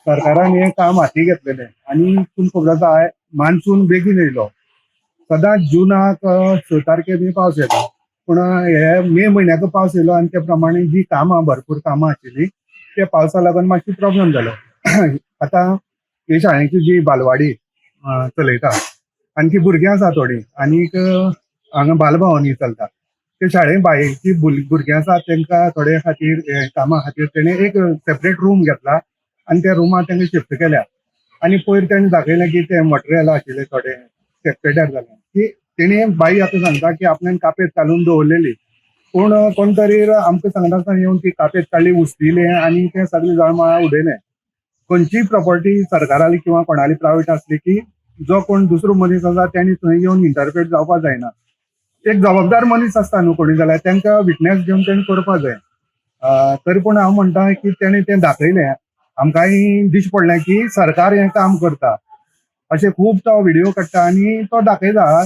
सरकारान हे काम हाती घेतलेले आणि तुमकां खबर आसा मान्सून बेगीन येयलो. सदांच जुनाक 6 तारखेक बी पावस येता, पूण हे मे म्हयन्याक पावस येयलो आनी त्या प्रमाणे जी कामां भरपूर कामां आशिल्ली त्या पावसा लागून मातशी प्रॉब्लेम जालो. आतां हे शाळेची जी बालवाडी चलयता आणखी भुरगीं आसा थोडी आनीक हांगा बालभवनी चलता. ते शाळेंत बायेची भुरगीं आसात तांकां थोडे खातीर कामा खातीर तेणे एक सेपरेट रूम घेतला आनी त्या रुमांत तांकां शिफ्ट केल्या. आनी पयर तेणें दाखयलें की ते मटेरियल आशिल्ले थोडे ते पेड्यार जाले की तेणी बाई आतां सांगता की आपल्यान कापेत घालून दवरलेली, पूण कोण तरी आमकां सांगता येवन ती कापेत काडली उस्तिले आनी ते सगळे जळमाळा उडयले. खंयचीय प्रॉपर्टी सरकाराली किंवा कोणाली प्रायवेट आसली की जो कोण दुसरो मनीस आसा त्यांनी थंय येवन इंटरफेट जावपाक जायना. एक जबाबदार मनीस आसता न्हू कोणी जाल्यार तांकां विटनेस घेवन तेणी करपाक जाय. तरी पूण हांव म्हणटा की तेणी तें दाखयलें. आमकांय दिश्ट पडलें की सरकार हें काम करता. अशें खूब तो व्हिडिओ काडटा आनी तो दाखयता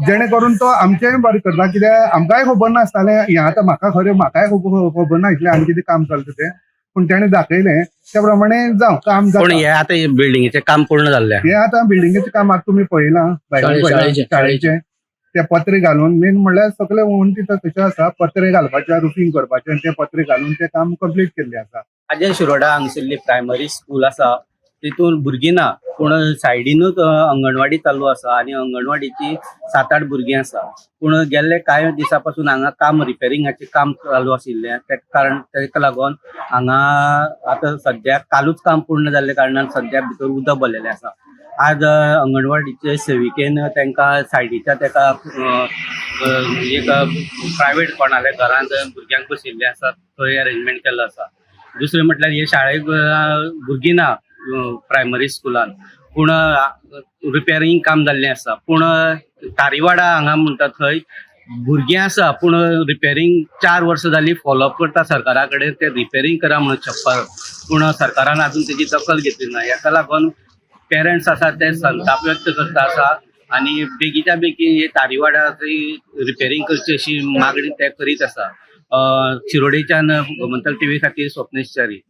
जेणे करून तो आमचेंय बरें करता, कित्याक आमकांय खबर नासतालें हें आतां म्हाकाय खबर नाशिल्लें आनी कितें काम चलता तें, पूण तेणें दाखयलें त्या प्रमाणे जावं काम पण जाता. हे आता बिल्डिंगेचे काम पूर्ण जाल्ले हे आतां बिल्डिंगेचें काम आतां तुमी पळयलां शाळेचें ते पत्रे घालून मेन म्हणल्यार सगळे उंटी तशें आसा, पत्रे घालपाचे रुफींग करपाचें आनी ते पत्रे घालून तें काम कंप्लीट केल्लें आसा. आजय शिरोडा हांगसरली प्रायमरी स्कूल आसा तितून भुरगीं ना, पूण सायडीनूच अंगणवाडी चालू आसा आनी अंगणवाडीची 7-8 भुरगीं आसा. पूण गेल्ले कांय दिसा पासून हांगा काम रिपेरिंगाचें काम चालू आशिल्लें तेका लागून हांगा आतां सद्याक कालूच काम पूर्ण जाल्ले कारणान सद्याक भितर उदक भरलेलें आसा. आज अंगणवाडीचे सेविकेन तांकां सायडीच्या तेका एक प्रायवेट कोणाल्या घरांत भुरग्यांक बशिल्ले आसात थंय अरेंजमेंट केल्लो आसा. दुसरें म्हटल्यार हे शाळेक भुरगीं ना प्रायमरी स्कुलान, पूण रिपेरिंग काम जाल्लें आसा. पूण तारीवाडा हांगा म्हणटा थंय भुरगीं आसा पूण रिपेरिंग 4 वर्सां जालीं फॉलोअप करता सरकारा कडेन ते रिपेरिंग करा म्हणून छप्पर, पूण सरकारान आजून तेजी दखल घेतली ना. हेका लागून पेरंट्स आसा ते संताप व्यक्त करता आसा आनी बेगीच्या बेगीन हे तारीवाडा रिपेरिंग करची अशी मागणी ते करीत आसा. शिरोडेच्यान गोमंतक टीव्ही खातीर स्वप्नेश च्यारी.